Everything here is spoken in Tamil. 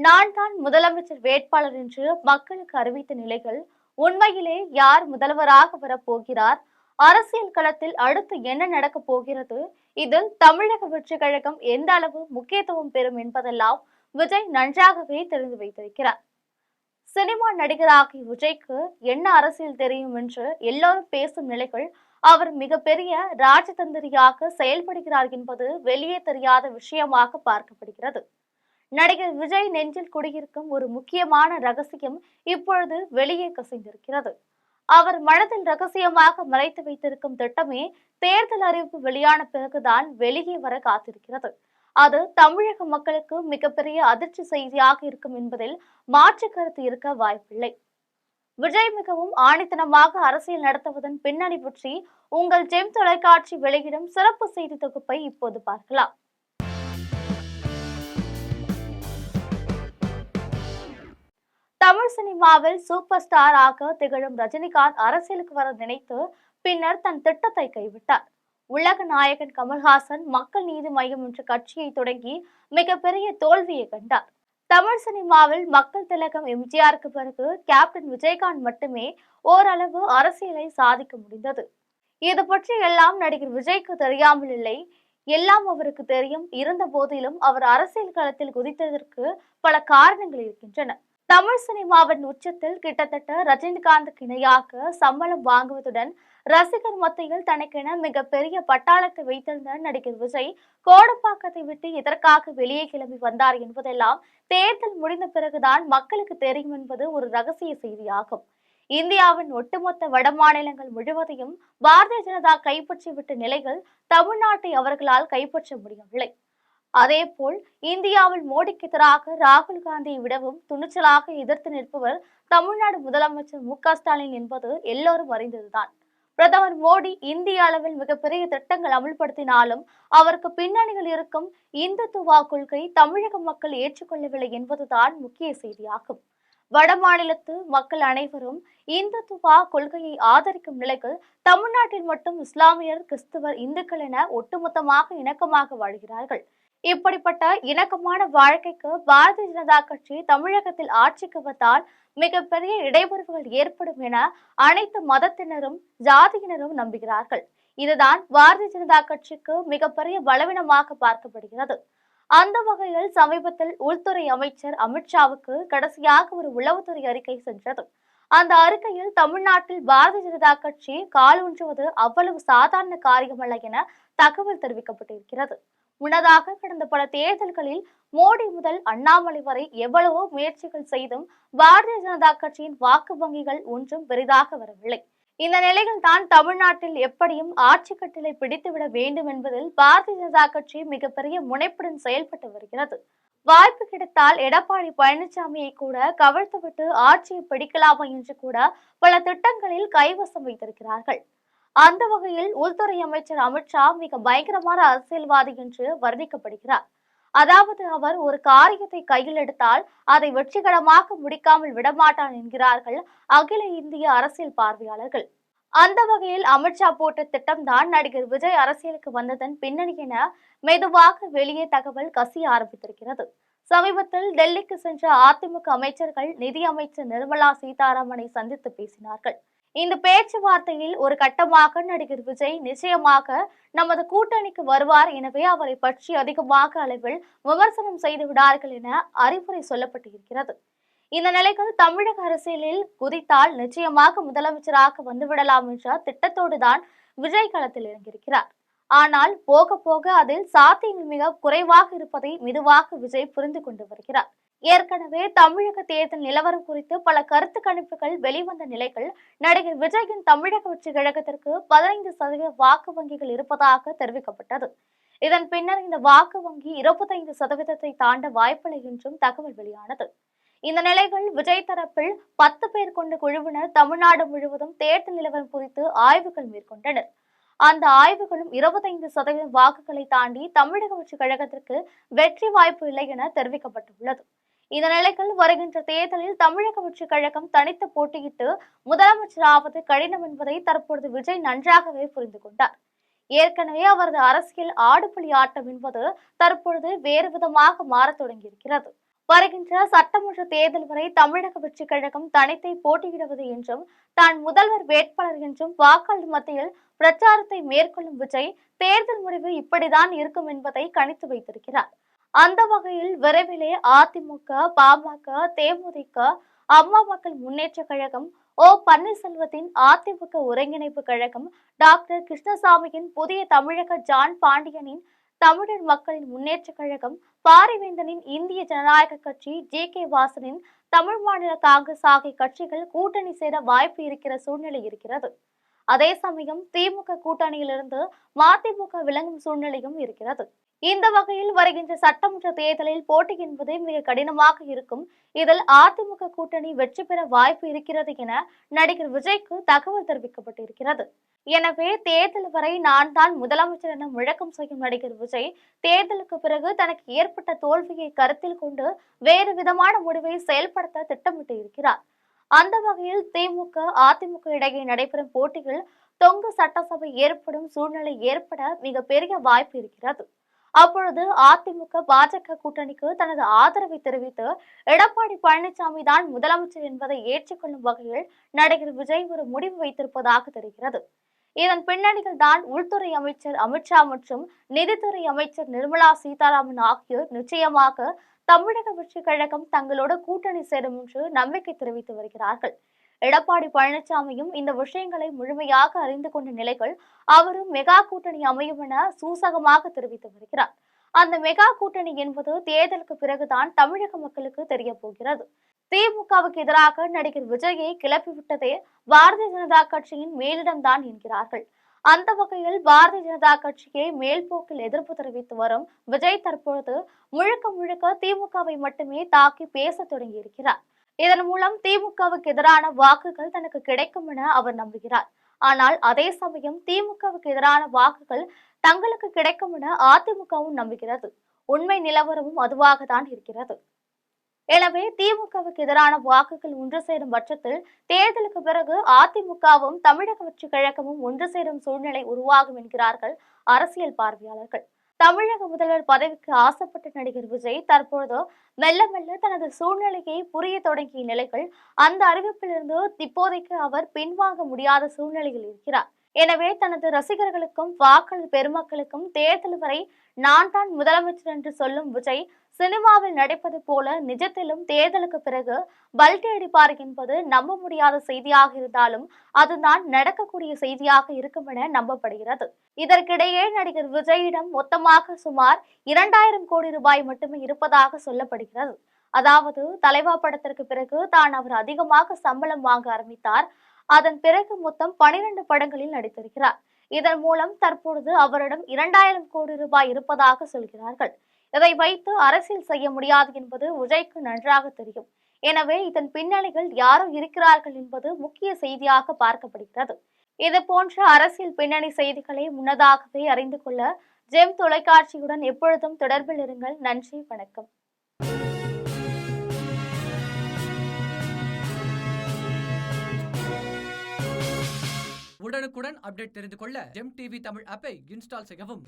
நான் தான் முதலமைச்சர் வேட்பாளர் என்று மக்களுக்கு அறிவித்த நிலையில் உண்மையிலே யார் முதல்வராக வரப்போகிறார், அரசியல் களத்தில் அடுத்து என்ன நடக்கப் போகிறது, இதில் தமிழக வெற்றி கழகம் எந்த அளவு முக்கியத்துவம் பெறும் என்பதெல்லாம் விஜய் நன்றாகவே தெரிந்து வைத்திருக்கிறார். சினிமா நடிகராகிய விஜய்க்கு என்ன அரசியல் தெரியும் என்று எல்லோரும் பேசும் நிலைகள் அவர் மிகப்பெரிய ராஜதந்திரியாக செயல்படுகிறார் என்பது வெளியே தெரியாத விஷயமாக பார்க்கப்படுகிறது. நடிகர் விஜய் நெஞ்சில் குடியிருக்கும் ஒரு முக்கியமான ரகசியம் இப்பொழுது வெளியே கசிந்திருக்கிறது. அவர் மனதில் ரகசியமாக மறைத்து வைத்திருக்கும் திட்டமே தேர்தல் அறிவிப்பு வெளியான பிறகுதான் வெளியே வர காத்திருக்கிறது. அது தமிழக மக்களுக்கு மிகப்பெரிய அதிர்ச்சி செய்தியாக இருக்கும் என்பதில் மாற்று கருத்து இருக்க வாய்ப்பில்லை. விஜய் மிகவும் ஆணித்தனமாக அரசியல் நடத்துவதன் பின்னணி பற்றி உங்கள் ஜெம் தொலைக்காட்சி வெளியிடும் சிறப்பு செய்தி தொகுப்பை இப்போது பார்க்கலாம். தமிழ் சினிமாவில் சூப்பர் ஸ்டார் ஆக திகழும் ரஜினிகாந்த் அரசியலுக்கு வர நினைத்து பின்னர் தன் திட்டத்தை கைவிட்டார். உலக நாயகன் கமல்ஹாசன் மக்கள் நீதி மையம் என்ற கட்சியை தொடங்கி மிகப்பெரிய தோல்வியை கண்டார். தமிழ் சினிமாவில் மக்கள் திலகம் எம்ஜிஆருக்கு பிறகு கேப்டன் விஜயகாந்த் மட்டுமே ஓரளவு அரசியலை சாதிக்க முடிந்தது. இது பற்றி எல்லாம் நடிகர் விஜய்க்கு தெரியாமல் இல்லை, எல்லாம் அவருக்கு தெரியும். இருந்த போதிலும் அவர் அரசியல் களத்தில் குதித்ததற்கு பல காரணங்கள் இருக்கின்றன. தமிழ் சினிமாவின் உச்சத்தில் கிட்டத்தட்ட ரஜினிகாந்துக்கு இணையாக சம்பளம் வாங்குவதுடன் ரசிகர் மத்தியில் தனக்கென மிகப்பெரிய பட்டாளத்தை வைத்திருந்த நடிகர் விஜய் கோடம்பாக்கத்தை விட்டு இதற்காக வெளியே கிளம்பி வந்தார் என்பதெல்லாம் தேர்தல் முடிந்த பிறகுதான் மக்களுக்கு தெரியும் என்பது ஒரு ரகசிய செய்தியாகும். இந்தியாவின் ஒட்டுமொத்த வட மாநிலங்கள் முழுவதையும் பாரதிய ஜனதா கைப்பற்றிவிட்ட நிலையில் தமிழ்நாட்டை அவர்களால் கைப்பற்ற முடியவில்லை. அதேபோல் இந்தியாவில் மோடிக்கு எதிராக ராகுல் காந்தியை விடவும் துணிச்சலாக எதிர்த்து நிற்பவர் தமிழ்நாடு முதலமைச்சர் மு.க.ஸ்டாலின் என்பது எல்லோரும் அறிந்ததுதான். பிரதமர் மோடி இந்திய அளவில் மிகப்பெரிய திட்டங்கள் அமல்படுத்தினாலும் அவருக்கு பின்னணியில் இருக்கும் இந்துத்துவா கொள்கை தமிழக மக்கள் ஏற்றுக்கொள்ளவில்லை என்பதுதான் முக்கிய செய்தியாகும். வட மாநிலத்து மக்கள் அனைவரும் இந்துத்துவா கொள்கையை ஆதரிக்கும் நிலையில் தமிழ்நாட்டில் மட்டும் இஸ்லாமியர், கிறிஸ்துவர், இந்துக்கள் என ஒட்டுமொத்தமாக இணக்கமாக வாழ்கிறார்கள். இப்படிப்பட்ட இணக்கமான வாழ்க்கைக்கு பாரதிய ஜனதா கட்சி தமிழகத்தில் ஆட்சிக்கு வந்தால் மிகப்பெரிய இடையூறுகள் ஏற்படும் என அனைத்து மதத்தினரும் ஜாதியினரும் நம்புகிறார்கள். இதுதான் பாரதிய ஜனதா கட்சிக்கு மிகப்பெரிய பலவீனமாக பார்க்கப்படுகிறது. அந்த வகையில் சமீபத்தில் உள்துறை அமைச்சர் அமித்ஷாவுக்கு கடைசியாக ஒரு உளவுத்துறை அறிக்கை சென்றது. அந்த அறிக்கையில் தமிழ்நாட்டில் பாரதிய ஜனதா கட்சி காலூன்றுவது அவ்வளவு சாதாரண காரியமல்ல என தகவல் தெரிவிக்கப்பட்டிருக்கிறது. முன்னதாக கடந்த பல தேர்தல்களில் மோடி முதல் அண்ணாமலை வரை எவ்வளவோ முயற்சிகள் செய்தும் பாரதிய ஜனதா கட்சியின் வாக்கு வங்கிகள் ஒன்றும் பெரிதாக வரவில்லை. இந்த நிலையில் தான் தமிழ்நாட்டில் எப்படியும் ஆட்சி கட்டிலை பிடித்துவிட வேண்டும் என்பதில் பாரதிய ஜனதா கட்சி மிகப்பெரிய முனைப்புடன் செயல்பட்டு வருகிறது. வாய்ப்பு கிடைத்தால் எடப்பாடி பழனிசாமியை கூட கவிழ்த்துவிட்டு ஆட்சியை பிடிக்கலாமா என்று கூட பல திட்டங்களில் கைவசம் வைத்திருக்கிறார்கள். அந்த வகையில் உள்துறை அமைச்சர் அமித்ஷா மிக பயங்கரமான அரசியல்வாதி என்று வர்ணிக்கப்படுகிறார். அதாவது அவர் ஒரு காரியத்தை கையில் எடுத்தால் அதை வெற்றிகரமாக முடிக்காமல் விடமாட்டான் என்கிறார்கள் அகில இந்திய அரசியல் பார்வையாளர்கள். அந்த வகையில் அமித்ஷா போட்ட திட்டம்தான் நடிகர் விஜய் அரசியலுக்கு வந்ததன் பின்னணி என மெதுவாக வெளியே தகவல் கசிய ஆரம்பித்திருக்கிறது. சமீபத்தில் டெல்லிக்கு சென்ற அதிமுக அமைச்சர்கள் நிதி அமைச்சர் நிர்மலா சீதாராமனை சந்தித்து பேசினார்கள். இந்த பேச்சுவார்த்தையில் ஒரு கட்டமாக நடிகர் விஜய் நிச்சயமாக நமது கூட்டணிக்கு வருவார், எனவே அவரை பற்றி அதிகமாக அளவில் விமர்சனம் செய்து விடார்கள் என அறிவுரை சொல்லப்பட்டிருக்கிறது. இந்த நிலையில் தமிழக அரசியலில் குதித்தால் நிச்சயமாக முதலமைச்சராக வந்துவிடலாம் என்ற திட்டத்தோடு தான் விஜய் களத்தில் இறங்கியிருக்கிறார். ஆனால் போக போக அதில் சாத்தியங்கள் மிக குறைவாக இருப்பதை மெதுவாக விஜய் புரிந்து கொண்டு வருகிறார். ஏற்கனவே தமிழக தேர்தல் நிலவரம் குறித்து பல கருத்து கணிப்புகள் வெளிவந்த நிலைகள் நடிகர் விஜயின் தமிழக வெற்றி கழகத்திற்கு 15% வாக்கு வங்கிகள் இருப்பதாக தெரிவிக்கப்பட்டது. இதன் பின்னர் இந்த வாக்கு வங்கி 25% தாண்ட வாய்ப்பில்லை என்றும் தகவல் வெளியானது. இந்த நிலையில் விஜய் தரப்பில் 10 பேர் கொண்ட குழுவினர் தமிழ்நாடு முழுவதும் தேர்தல் நிலவரம் குறித்து ஆய்வுகள் மேற்கொண்டனர். அந்த ஆய்வுகளும் 25% வாக்குகளை தாண்டி தமிழக வெற்றி கழகத்திற்கு வெற்றி வாய்ப்பு இல்லை என தெரிவிக்கப்பட்டுள்ளது. இந்த நிலையில் வருகின்ற தேர்தலில் தமிழக வெற்றி கழகம் தனித்து போட்டியிட்டு முதலமைச்சராவது கடினம் என்பதை தற்பொழுது விஜய் நன்றாகவே புரிந்து கொண்டார். ஏற்கனவே அவரது அரசியல் ஆடுபுலி ஆட்டம் என்பது தற்பொழுது வேறு விதமாக மாறத் தொடங்கியிருக்கிறது. வருகின்ற சட்டமன்ற தேர்தல் வரை தமிழக வெற்றிக் கழகம் தனித்தே போட்டியிடுவது என்றும் தான் முதல்வர் வேட்பாளர் என்றும் வாக்காளர் மத்தியில் பிரச்சாரத்தை மேற்கொள்ளும் விஜய் தேர்தல் முடிவு இப்படிதான் இருக்கும் என்பதை கணித்து வைத்திருக்கிறார். அந்த வகையில் விரைவிலே அதிமுக, பாமக, தேமுதிக, அம்மா மக்கள் முன்னேற்ற கழகம், ஓ பன்னீர்செல்வத்தின் அதிமுக ஒருங்கிணைப்பு கழகம், டாக்டர் கிருஷ்ணசாமியின் புதிய தமிழக, ஜான் பாண்டியனின் தமிழர் மக்களின் முன்னேற்ற கழகம், பாரிவேந்தனின் இந்திய ஜனநாயக கட்சி, ஜி.கே. வாசனின் தமிழ் மாநில காங்கிரஸ் ஆகிய கட்சிகள் கூட்டணி சேர வாய்ப்பு இருக்கிற சூழ்நிலை இருக்கிறது. அதே சமயம் திமுக கூட்டணியிலிருந்து மதிமுக விலகும் சூழ்நிலையும் இருக்கிறது. இந்த வகையில் வருகின்ற சட்டமன்ற தேர்தலில் போட்டி என்பது மிக கடினமாக இருக்கும். இதில் அதிமுக கூட்டணி வெற்றி பெற வாய்ப்பு இருக்கிறது என நடிகர் விஜய்க்கு தகவல் தெரிவிக்கப்பட்டிருக்கிறது. எனவே தேர்தல் வரை நான் தான் முதலமைச்சர் என முழக்கம் செய்யும் நடிகர் விஜய் தேர்தலுக்கு பிறகு தனக்கு ஏற்பட்ட தோல்வியை கருத்தில் கொண்டு வேறு விதமான முடிவை செயல்படுத்த திட்டமிட்டு இருக்கிறார். அந்த வகையில் திமுக, அதிமுக இடையே நடைபெறும் போட்டியில் தொங்கு சட்டசபை ஏற்படும் சூழ்நிலை ஏற்பட மிக பெரிய வாய்ப்பு இருக்கிறது. அப்பொழுது அதிமுக, பாஜக கூட்டணிக்கு தனது ஆதரவை தெரிவித்து எடப்பாடி பழனிசாமி தான் முதலமைச்சர் என்பதை ஏற்றுக்கொள்ளும் வகையில் நடிகர் விஜய் ஒரு முடிவு வைத்திருப்பதாக தெரிகிறது. இதன் பின்னணியில் தான் உள்துறை அமைச்சர் அமித்ஷா மற்றும் நிதித்துறை அமைச்சர் நிர்மலா சீதாராமன் ஆகியோர் நிச்சயமாக தமிழக வெற்றிக் கழகம் தங்களோடு கூட்டணி சேரும் என்று நம்பிக்கை தெரிவித்து வருகிறார்கள். எடப்பாடி பழனிசாமியும் இந்த விஷயங்களை முழுமையாக அறிந்து கொண்ட நிலைகள் அவரும் மெகா கூட்டணி அமையும் என சூசகமாக தெரிவித்து வருகிறார். அந்த மெகா கூட்டணி என்பது தேர்தலுக்கு பிறகுதான் தமிழக மக்களுக்கு தெரிய போகிறது. திமுகவுக்கு எதிராக நடிகர் விஜயை கிளப்பிவிட்டதே பாரதிய ஜனதா கட்சியின் மேலிடம்தான் என்கிறார்கள். அந்த வகையில் பாரதிய ஜனதா கட்சியை மேல்போக்கில் எதிர்ப்பு தெரிவித்து வரும் விஜய் தற்பொழுது முழுக்க முழுக்க திமுகவை மட்டுமே தாக்கி பேச தொடங்கியிருக்கிறார். இதன் மூலம் திமுகவுக்கு எதிரான வாக்குகள் தனக்கு கிடைக்கும் என அவர் நம்புகிறார். ஆனால் அதே சமயம் திமுகவுக்கு எதிரான வாக்குகள் தங்களுக்கு கிடைக்கும் என அதிமுகவும் நம்புகிறது. உண்மை நிலவரமும் அதுவாகத்தான் இருக்கிறது. எனவே திமுகவுக்கு எதிரான வாக்குகள் ஒன்று சேரும் பட்சத்தில் தேர்தலுக்கு பிறகு அதிமுகவும் தமிழக வெற்றிக் கழகமும் ஒன்று சேரும் சூழ்நிலை உருவாகும் என்கிறார்கள் அரசியல் பார்வையாளர்கள். தமிழக முதல்வர் பதவிக்கு ஆசைப்பட்ட நடிகர் விஜய் தற்பொழுது மெல்ல மெல்ல தனது சூழ்நிலையை புரிய தொடங்கிய நிலைகள் அந்த அறிவிப்பிலிருந்து இப்போதைக்கு அவர் பின்வாங்க முடியாத சூழ்நிலையில் இருக்கிறார். எனவே தனது ரசிகர்களுக்கும் வாக்காளர் பெருமக்களுக்கும் தேர்தல் வரை நான் தான் முதலமைச்சர் என்று சொல்லும் விஜய் சினிமாவில் நடிப்பது போல நிஜத்திலும் தேர்தலுக்கு பிறகு பல்டி அடிப்பார் என்பது நம்ப முடியாத செய்தியாக இருந்தாலும் அதுதான் நடக்கக்கூடிய செய்தியாக இருக்கும் என நம்பப்படுகிறது. இதற்கிடையே நடிகர் விஜயிடம் மொத்தமாக சுமார் 2000 கோடி ரூபாய் மட்டுமே இருப்பதாக சொல்லப்படுகிறது. அதாவது தலைவா படத்திற்கு பிறகு தான் அவர் அதிகமாக சம்பளம் வாங்க ஆரம்பித்தார். அதன் பிறகு மொத்தம் 12 படங்களில் நடித்திருக்கிறார். இதன் மூலம் தற்பொழுது அவரிடம் 2000 கோடி ரூபாய் இருப்பதாக சொல்கிறார்கள். இதை வைத்து அரசியல் செய்ய முடியாது என்பது விஜய்க்கு நன்றாக தெரியும். எனவே இதன் பின்னணிகள் யாரோ இருக்கிறார்கள் என்பது முக்கிய செய்தியாக பார்க்கப்படுகிறது. இது போன்ற அரசியல் பின்னணி செய்திகளை முன்னதாகவே அறிந்து கொள்ள ஜெம் தொலைக்காட்சியுடன் எப்பொழுதும் தொடர்பில் இருங்கள். நன்றி, வணக்கம். உடனுக்குடன் அப்டேட் தெரிந்து கொள்ள ஜெம் டிவி தமிழ் ஆப்பை இன்ஸ்டால் செய்யவும்.